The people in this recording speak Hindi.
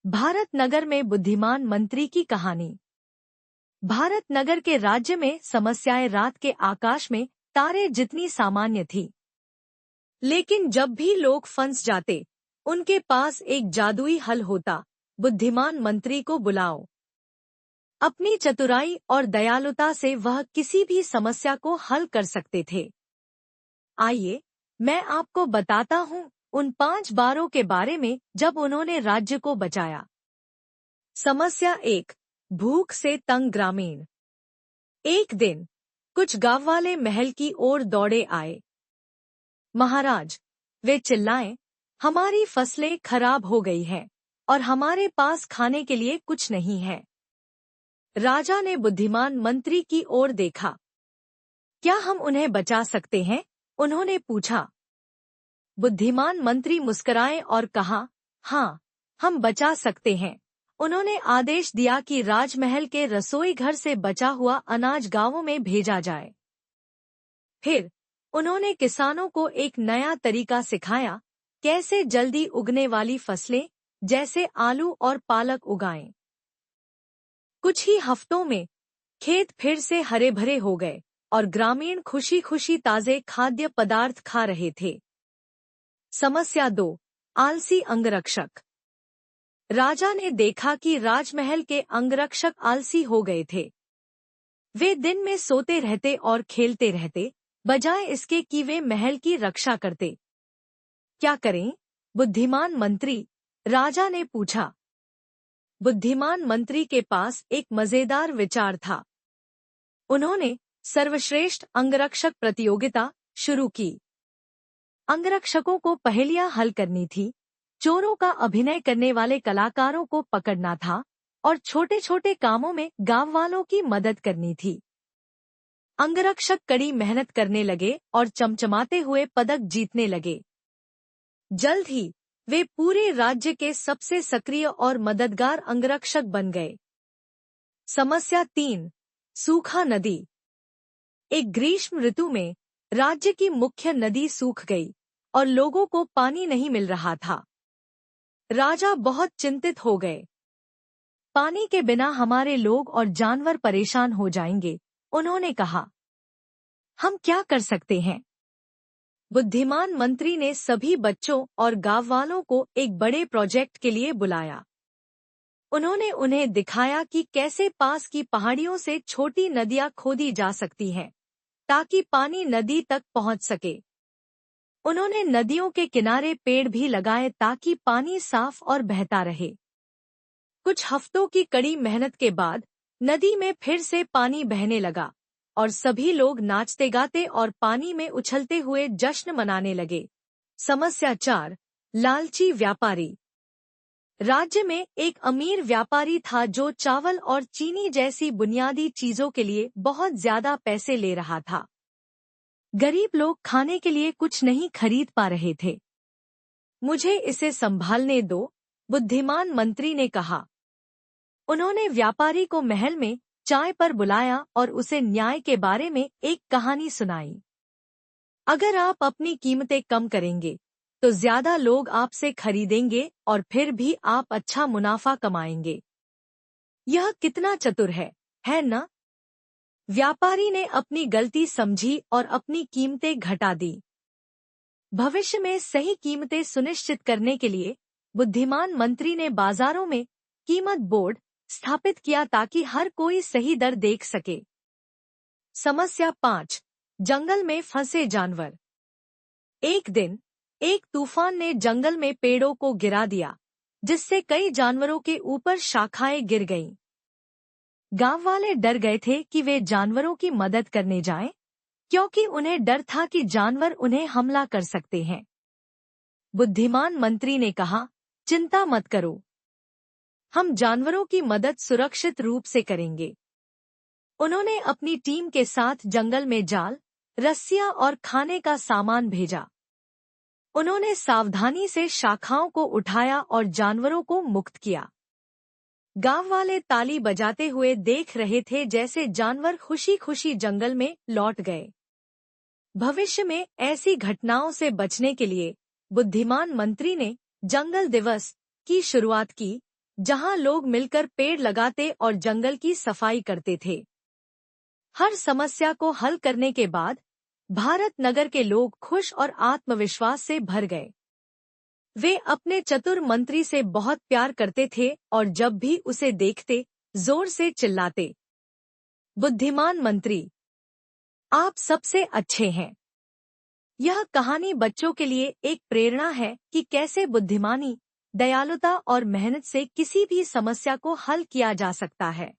भारत नगर में बुद्धिमान मंत्री की कहानी। भारत नगर के राज्य में समस्याएं रात के आकाश में तारे जितनी सामान्य थी। लेकिन जब भी लोग फंस जाते, उनके पास एक जादुई हल होता। बुद्धिमान मंत्री को बुलाओ। अपनी चतुराई और दयालुता से वह किसी भी समस्या को हल कर सकते थे। आइए, मैं आपको बताता हूँ उन 5 बारों के बारे में जब उन्होंने राज्य को बचाया। समस्या 1, भूख से तंग ग्रामीण। एक दिन कुछ गांव वाले महल की ओर दौड़े आए। महाराज, वे चिल्लाए, हमारी फसलें खराब हो गई हैं और हमारे पास खाने के लिए कुछ नहीं है। राजा ने बुद्धिमान मंत्री की ओर देखा। क्या हम उन्हें बचा सकते हैं? उन्होंने पूछा। बुद्धिमान मंत्री मुस्कुराए और कहा, हाँ, हम बचा सकते हैं। उन्होंने आदेश दिया कि राजमहल के रसोई घर से बचा हुआ अनाज गांवों में भेजा जाए। फिर उन्होंने किसानों को एक नया तरीका सिखाया, कैसे जल्दी उगने वाली फसलें जैसे आलू और पालक उगाएं। कुछ ही हफ्तों में खेत फिर से हरे भरे हो गए और ग्रामीण खुशी खुशी ताजे खाद्य पदार्थ खा रहे थे। समस्या 2, आलसी अंगरक्षक। राजा ने देखा कि राजमहल के अंगरक्षक आलसी हो गए थे। वे दिन में सोते रहते और खेलते रहते, बजाय इसके कि वे महल की रक्षा करते। क्या करें, बुद्धिमान मंत्री? राजा ने पूछा। बुद्धिमान मंत्री के पास एक मजेदार विचार था। उन्होंने सर्वश्रेष्ठ अंगरक्षक प्रतियोगिता शुरू की। अंगरक्षकों को पहेलियां हल करनी थी, चोरों का अभिनय करने वाले कलाकारों को पकड़ना था और छोटे छोटे कामों में गांव वालों की मदद करनी थी। अंगरक्षक कड़ी मेहनत करने लगे और चमचमाते हुए पदक जीतने लगे। जल्द ही वे पूरे राज्य के सबसे सक्रिय और मददगार अंगरक्षक बन गए। समस्या 3, सूखा नदी। एक ग्रीष्म ऋतु में राज्य की मुख्य नदी सूख गई और लोगों को पानी नहीं मिल रहा था। राजा बहुत चिंतित हो गए। पानी के बिना हमारे लोग और जानवर परेशान हो जाएंगे, उन्होंने कहा। हम क्या कर सकते हैं? बुद्धिमान मंत्री ने सभी बच्चों और गांव वालों को एक बड़े प्रोजेक्ट के लिए बुलाया। उन्होंने उन्हें दिखाया कि कैसे पास की पहाड़ियों से छोटी नदियां खोदी जा सकती हैं, ताकि पानी नदी तक पहुंच सके। उन्होंने नदियों के किनारे पेड़ भी लगाए ताकि पानी साफ और बहता रहे। कुछ हफ्तों की कड़ी मेहनत के बाद नदी में फिर से पानी बहने लगा और सभी लोग नाचते गाते और पानी में उछलते हुए जश्न मनाने लगे। समस्या 4, लालची व्यापारी। राज्य में एक अमीर व्यापारी था जो चावल और चीनी जैसी बुनियादी चीजों के लिए बहुत ज्यादा पैसे ले रहा था। गरीब लोग खाने के लिए कुछ नहीं खरीद पा रहे थे। मुझे इसे संभालने दो, बुद्धिमान मंत्री ने कहा। उन्होंने व्यापारी को महल में चाय पर बुलाया और उसे न्याय के बारे में एक कहानी सुनाई। अगर आप अपनी कीमतें कम करेंगे, तो ज्यादा लोग आपसे खरीदेंगे और फिर भी आप अच्छा मुनाफा कमाएंगे। यह कितना चतुर है ना? व्यापारी ने अपनी गलती समझी और अपनी कीमतें घटा दी। भविष्य में सही कीमतें सुनिश्चित करने के लिए बुद्धिमान मंत्री ने बाजारों में कीमत बोर्ड स्थापित किया ताकि हर कोई सही दर देख सके। समस्या 5, जंगल में फंसे जानवर। एक दिन एक तूफान ने जंगल में पेड़ों को गिरा दिया, जिससे कई जानवरों के ऊपर शाखाएं गिर गईं। गांव वाले डर गए थे कि वे जानवरों की मदद करने जाएं, क्योंकि उन्हें डर था कि जानवर उन्हें हमला कर सकते हैं। बुद्धिमान मंत्री ने कहा, चिंता मत करो, हम जानवरों की मदद सुरक्षित रूप से करेंगे। उन्होंने अपनी टीम के साथ जंगल में जाल, रस्सियां और खाने का सामान भेजा। उन्होंने सावधानी से शाखाओं को उठाया और जानवरों को मुक्त किया। गांव वाले ताली बजाते हुए देख रहे थे जैसे जानवर खुशी खुशी जंगल में लौट गए। भविष्य में ऐसी घटनाओं से बचने के लिए बुद्धिमान मंत्री ने जंगल दिवस की शुरुआत की, जहां लोग मिलकर पेड़ लगाते और जंगल की सफाई करते थे। हर समस्या को हल करने के बाद भारत नगर के लोग खुश और आत्मविश्वास से भर गए। वे अपने चतुर मंत्री से बहुत प्यार करते थे और जब भी उसे देखते जोर से चिल्लाते, बुद्धिमान मंत्री, आप सबसे अच्छे हैं। यह कहानी बच्चों के लिए एक प्रेरणा है कि कैसे बुद्धिमानी, दयालुता और मेहनत से किसी भी समस्या को हल किया जा सकता है।